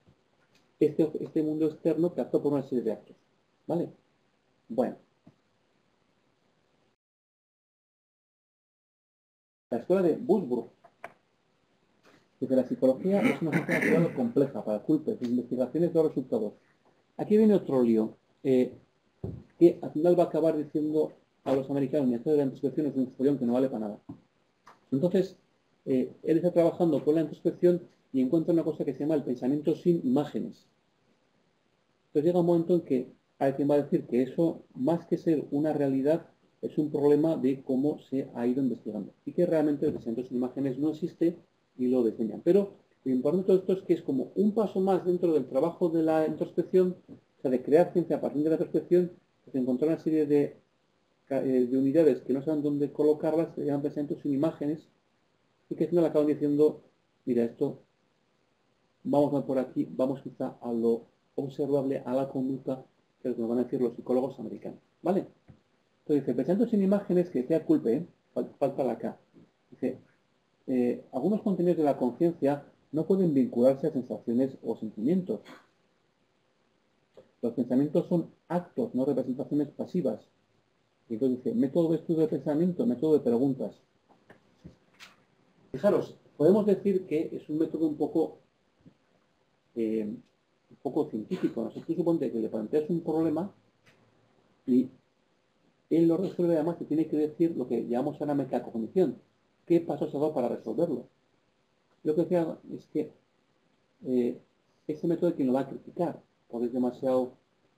este mundo externo captado por una serie de actos. ¿Vale? Bueno. La escuela de Würzburg dice la psicología es una ciencia demasiado compleja para culpes, investigaciones de los resultados. Aquí viene otro lío, que al final va a acabar diciendo a los americanos, esto de la introspección es un follón que no vale para nada. Entonces, él está trabajando con la introspección y encuentra una cosa que se llama el pensamiento sin imágenes. Entonces llega un momento en que hay quien va a decir que eso, más que ser una realidad, es un problema de cómo se ha ido investigando. Y que realmente el pensamiento sin imágenes no existe y lo desdeñan. Pero lo importante de todo esto es que es como un paso más dentro del trabajo de la introspección, o sea, de crear ciencia a partir de la perspección, de encontrar una serie de unidades que no saben dónde colocarlas, se llaman pensamientos sin imágenes, y que al final acaban diciendo, mira, esto, vamos a por aquí, vamos quizá a lo observable, a la conducta, que es lo que nos van a decir los psicólogos americanos. ¿Vale? Entonces dice, pensamientos sin imágenes, que decía Culpe, falta la K. Dice, algunos contenidos de la conciencia no pueden vincularse a sensaciones o sentimientos. Los pensamientos son actos, no representaciones pasivas. Y entonces dice, método de estudio de pensamiento, método de preguntas. Fijaros, podemos decir que es un método un poco científico. ¿No? Tú suponte que le planteas un problema y él lo resuelve, además que tiene que decir lo que llamamos ahora metacognición. ¿Qué pasos ha dado para resolverlo? Lo que decía es que ese método es quien lo va a criticar, porque es demasiado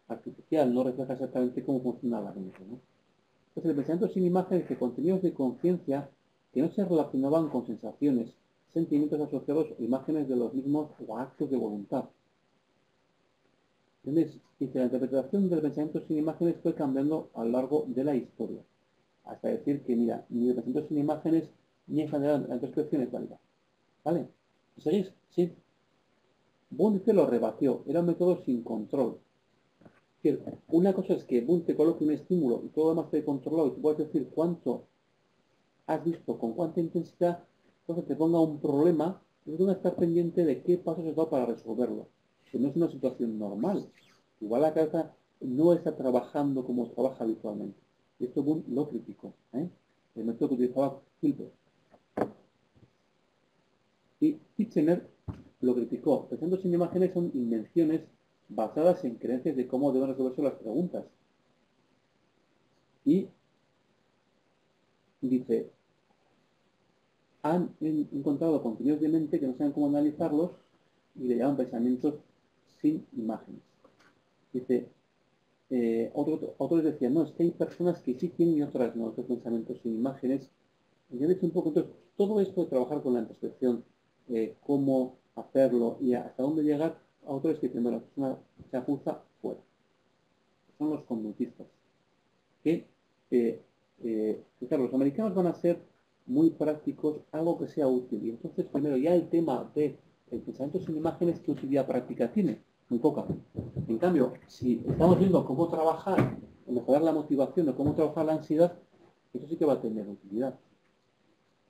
artificial, no refleja exactamente cómo funciona la mente, ¿no? Entonces, el pensamiento sin imágenes de contenidos de conciencia que no se relacionaban con sensaciones, sentimientos asociados o imágenes de los mismos o actos de voluntad. ¿Entendéis? Dice, la interpretación del pensamiento sin imágenes fue cambiando a lo largo de la historia. hasta decir que, mira, ni represento sin imágenes, ni en general la introspección es válida. ¿Vale? ¿Seguís? Sí. Boone lo rebatió, era un método sin control. Es decir, una cosa es que Boone te coloque un estímulo y todo lo demás esté controlado y tú puedes decir cuánto has visto, con cuánta intensidad, entonces te ponga un problema y tú que estar pendiente de qué pasos has dado para resolverlo. Que no es una situación normal. Igual la cabeza no está trabajando como trabaja habitualmente. Y esto Boone lo criticó. El método que utilizaba Hilbert. Y Titchener lo criticó. Pensando sin imágenes son invenciones basadas en creencias de cómo deben resolverse las preguntas. Y dice, han encontrado contenidos de mente que no saben cómo analizarlos y le llaman pensamientos sin imágenes. Dice, otros decían, no, es que hay personas que sí tienen y otras no, otros pensamientos sin imágenes. Y han dicho un poco, entonces, todo esto de trabajar con la introspección, cómo hacerlo y hasta dónde llegar, a autores que dicen, bueno, la persona se ajusta fuera. Son los conductistas. Que, claro, los americanos van a ser muy prácticos, algo que sea útil. Y entonces, primero, ya el tema del pensamiento sin imágenes, ¿qué utilidad práctica tiene? Muy poca. En cambio, si estamos viendo cómo trabajar, mejorar la motivación o cómo trabajar la ansiedad, eso sí que va a tener utilidad.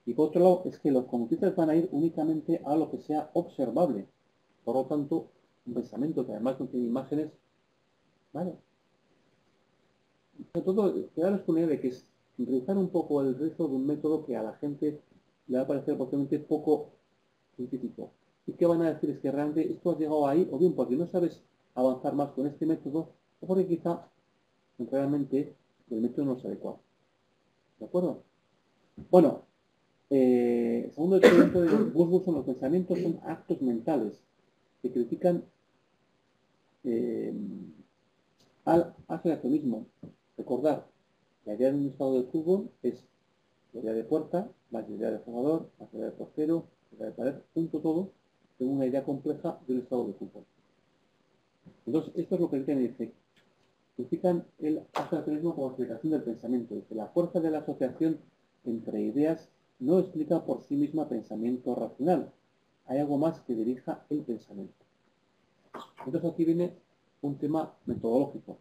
Y por otro lado, es que los conductistas van a ir únicamente a lo que sea observable. Por lo tanto, un pensamiento que además no tiene imágenes, ¿vale? Sobre todo, quedaros con la idea de que es realizar un poco el riesgo de un método que a la gente le va a parecer posiblemente poco científico. Y que van a decir es que realmente esto has llegado ahí, o bien porque no sabes avanzar más con este método, o porque quizá realmente el método no es adecuado. ¿De acuerdo? Bueno, segundo experimento de Busbus son los pensamientos, son actos mentales que critican al asociacionismo. Recordar, la idea de un estado de fútbol es la idea de puerta, la idea de jugador, la idea de portero, la idea de pared, junto todo, en una idea compleja de un estado de fútbol. Entonces, esto es lo que dice. Critican el asociacionismo como explicación del pensamiento. Dice, la fuerza de la asociación entre ideas no explica por sí misma pensamiento racional. Hay algo más que dirija el pensamiento. Entonces aquí viene un tema metodológico.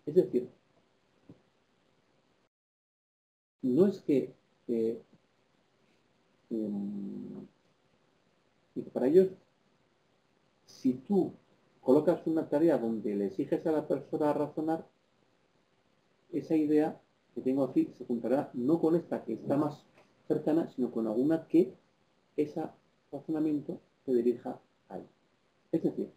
Es decir, no es que para ellos, si tú colocas una tarea donde le exiges a la persona a razonar, esa idea que tengo aquí se juntará no con esta que está más cercana, sino con alguna que ese razonamiento se dirija a él. Es decir,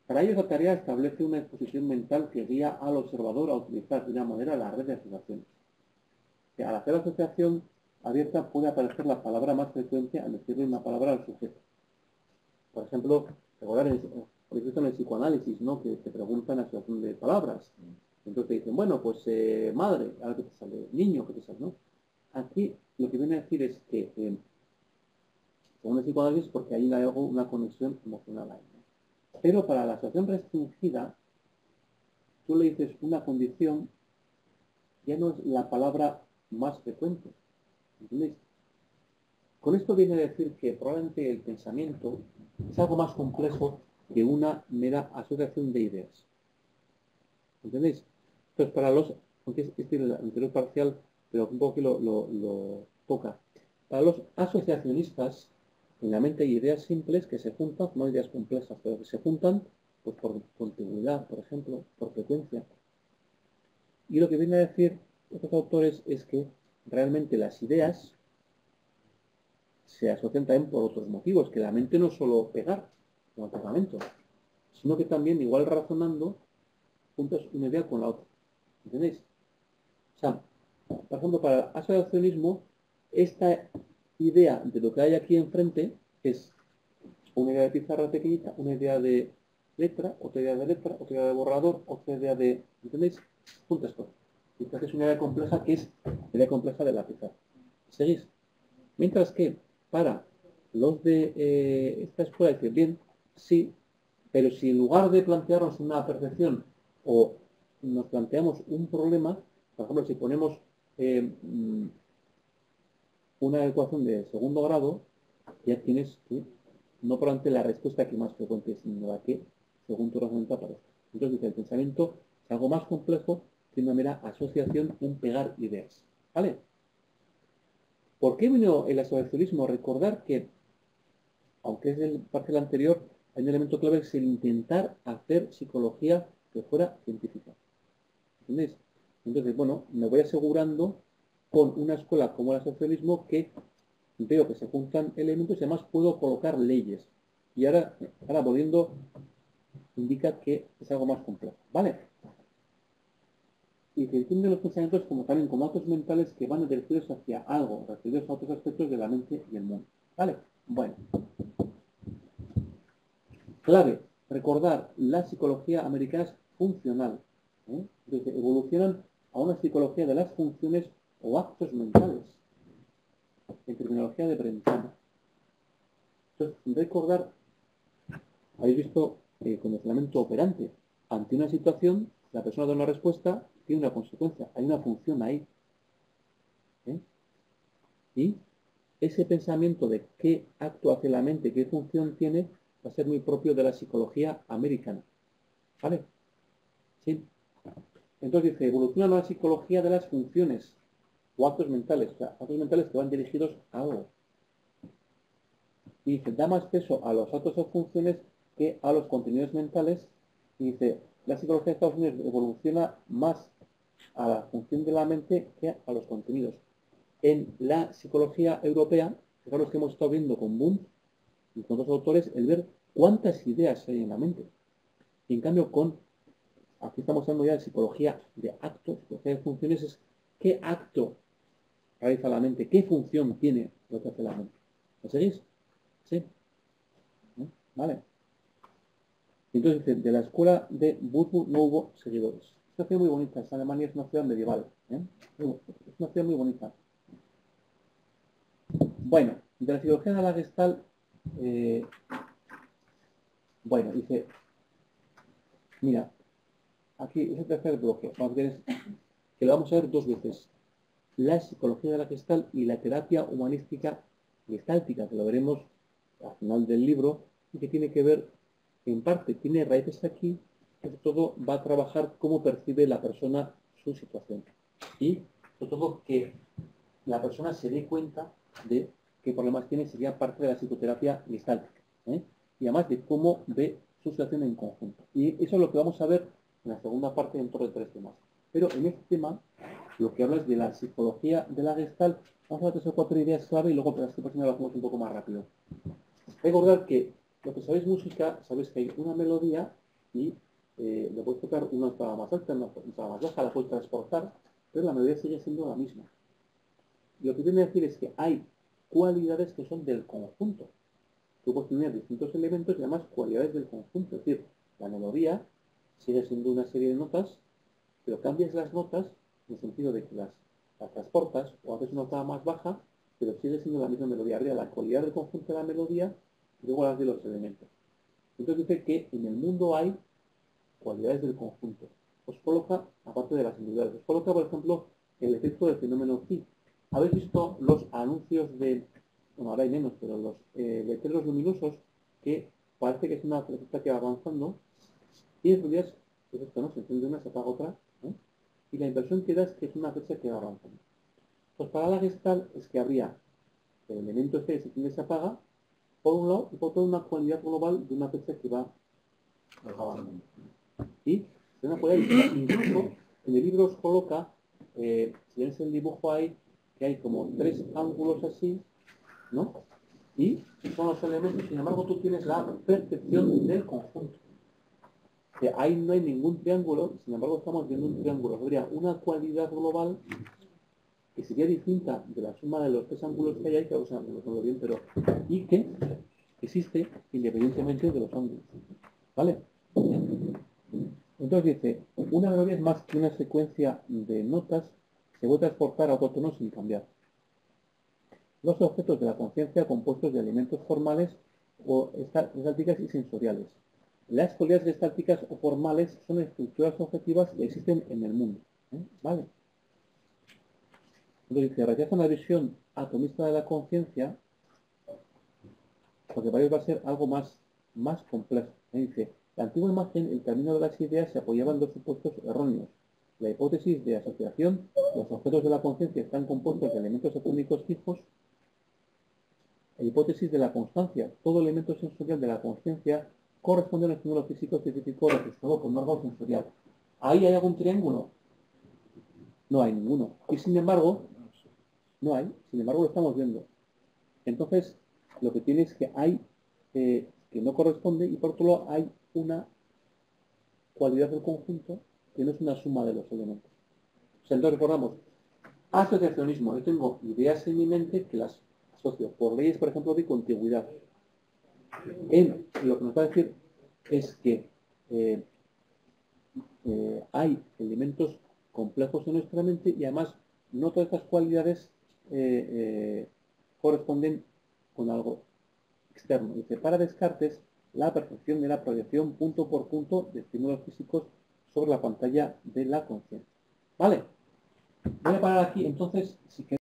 para ello la tarea establece una exposición mental que guía al observador a utilizar de una manera la red de asociaciones. Que al hacer la asociación abierta puede aparecer la palabra más frecuente al decirle una palabra al sujeto. Por ejemplo, recordar por ejemplo en el psicoanálisis, ¿no? Que te preguntan asociación de palabras. Entonces te dicen, bueno, pues madre, ahora que te sale, niño, que te sale, ¿no? Aquí lo que viene a decir es que, según el psicoanálisis, porque ahí hay una conexión emocional ahí, ¿no? Pero para la asociación restringida, tú le dices una condición, ya no es la palabra más frecuente. ¿Entendéis? Con esto viene a decir que probablemente el pensamiento es algo más complejo que una mera asociación de ideas. ¿Entendéis? Entonces, para los, aunque es el anterior parcial, pero un poco que lo toca. Para los asociacionistas, en la mente hay ideas simples que se juntan, no ideas complejas, pero que se juntan pues, por continuidad, por ejemplo, por frecuencia. Y lo que viene a decir estos autores es que realmente las ideas se asocian también por otros motivos, que la mente no es solo pegar como pegamento, sino que también, igual razonando, juntas una idea con la otra. ¿Entendéis? O sea, por ejemplo, para el asociacionismo, esta idea de lo que hay aquí enfrente es una idea de pizarra pequeñita, una idea de letra, otra idea de borrador, otra idea de... ¿Entendéis? Juntas cosas. Y entonces es una idea compleja que es la idea compleja de la pizarra. ¿Seguís? Mientras que para los de esta escuela dicen, bien, sí, pero si en lugar de plantearnos una percepción o nos planteamos un problema, Por ejemplo, si ponemos una ecuación de segundo grado, ya tienes que, no probablemente la respuesta que más frecuente, sino la que, según tu razonamiento, aparece. Entonces dice, el pensamiento es algo más complejo que una mera asociación, un pegar ideas. ¿Vale? ¿Por qué vino el asociacionismo? Recordar que, aunque es el parte del anterior, hay un elemento clave, es el intentar hacer psicología que fuera científica. ¿Entendéis? Entonces, bueno, me voy asegurando con una escuela como el asociacionismo que veo que se juntan elementos y además puedo colocar leyes. Y ahora volviendo, indica que es algo más complejo. ¿Vale? Y que entiende los pensamientos como también como actos mentales que van dirigidos hacia algo, referidos a otros aspectos de la mente y el mundo. ¿Vale? Bueno. Clave, recordar, la psicología americana es funcional. Entonces, evolucionan a una psicología de las funciones o actos mentales, en terminología de Brentano. Entonces, recordar, habéis visto condicionamiento operante. Ante una situación, la persona da una respuesta, tiene una consecuencia, hay una función ahí. Y ese pensamiento de qué acto hace la mente, qué función tiene, va a ser muy propio de la psicología americana. ¿Vale? ¿Sí? Entonces dice, evoluciona la psicología de las funciones o actos mentales, o sea, actos mentales que van dirigidos a algo. Y dice, da más peso a los actos o funciones que a los contenidos mentales. Y dice, la psicología de Estados Unidos evoluciona más a la función de la mente que a los contenidos. En la psicología europea, fijaros que hemos estado viendo con Wundt y con otros autores, el ver cuántas ideas hay en la mente. Y en cambio aquí estamos hablando ya de psicología de actos, psicología de funciones, es qué acto realiza la mente, qué función tiene lo que hace la mente. ¿Lo seguís? ¿Sí? ¿Vale? Entonces dice, de la escuela de Würzburg no hubo seguidores. Es una ciudad muy bonita, es Alemania, es una ciudad medieval. Es una ciudad muy bonita. Bueno, de la psicología de la Gestalt, bueno, dice, mira, aquí es el tercer bloque, vamos a ver, que lo vamos a ver dos veces. La psicología de la Gestalt y la terapia humanística gestáltica, que lo veremos al final del libro, y que tiene que ver, en parte, tiene raíces aquí, sobre todo va a trabajar cómo percibe la persona su situación. Y, sobre todo, que la persona se dé cuenta de qué problemas tiene, sería parte de la psicoterapia gestáltica. Y además de cómo ve su situación en conjunto. Y eso es lo que vamos a ver en la segunda parte dentro de 3 temas. Pero en este tema, lo que habla es de la psicología de la Gestalt. Vamos a ver 3 o 4 ideas clave y luego para esta próxima lo hacemos un poco más rápido. Recordad que lo que sabéis música, sabéis que hay una melodía y le podéis tocar una octava más alta, una octava más baja, la podéis transportar, pero la melodía sigue siendo la misma. Y lo que viene a decir es que hay cualidades que son del conjunto. Tú puedes tener distintos elementos y además cualidades del conjunto. Es decir, la melodía sigue siendo una serie de notas, pero cambias las notas en el sentido de que las transportas o haces una octava más baja, pero sigue siendo la misma melodía. Habría la cualidad del conjunto de la melodía y luego las de los elementos. Entonces dice que en el mundo hay cualidades del conjunto. Os coloca, aparte de las individuales, os coloca, por ejemplo, el efecto del fenómeno phi. ¿Habéis visto los anuncios de, bueno, ahora hay menos, pero los letreros luminosos que parece que es una receta que va avanzando y en realidad es esto, ¿no? Se enciende una, se apaga otra, ¿no? Y la impresión que da es que es una fecha que va avanzando. Pues para la Gestalt es que habría el elemento este que se enciende y se apaga, por un lado, y por otro una cualidad global de una fecha que va avanzando. Y se una cualidad, incluso en el libro os coloca, si veis el dibujo ahí, que hay como 3 ángulos así, ¿no? Y son los elementos, sin embargo tú tienes la percepción del conjunto. Que ahí no hay ningún triángulo, sin embargo estamos viendo un triángulo. Habría una cualidad global que sería distinta de la suma de los 3 ángulos que hay, que los ángulos no lo bien, pero y que existe independientemente de los ángulos. ¿Vale? Entonces dice, una melodía es más que una secuencia de notas que se puede transportar a otro tono sin cambiar. Los objetos de la conciencia compuestos de elementos formales o gestálticas y sensoriales. Las cualidades gestálticas o formales son estructuras objetivas que existen en el mundo. ¿Vale? Entonces dice, rechaza una visión atomista de la conciencia, porque para ellos va a ser algo más complejo. Dice, la antigua imagen, el camino de las ideas, se apoyaba en dos supuestos erróneos. La hipótesis de asociación, los objetos de la conciencia están compuestos de elementos atómicos fijos. La hipótesis de la constancia, todo elemento sensorial de la conciencia corresponde a un estímulo físico específico registrado por un órgano sensorial. ¿Ahí hay algún triángulo? No hay ninguno. Y sin embargo, no hay. Sin embargo, lo estamos viendo. Entonces, lo que tiene es que hay que no corresponde y por otro lado hay una cualidad del conjunto que no es una suma de los elementos. O sea, entonces recordamos, asociacionismo. Yo tengo ideas en mi mente que las asocio por leyes, por ejemplo, de contigüidad. Lo que nos va a decir es que hay elementos complejos en nuestra mente y además no todas estas cualidades corresponden con algo externo. Dice, para Descartes, la percepción de la proyección punto por punto de estímulos físicos sobre la pantalla de la conciencia. ¿Vale? Voy a parar aquí, entonces, si queréis.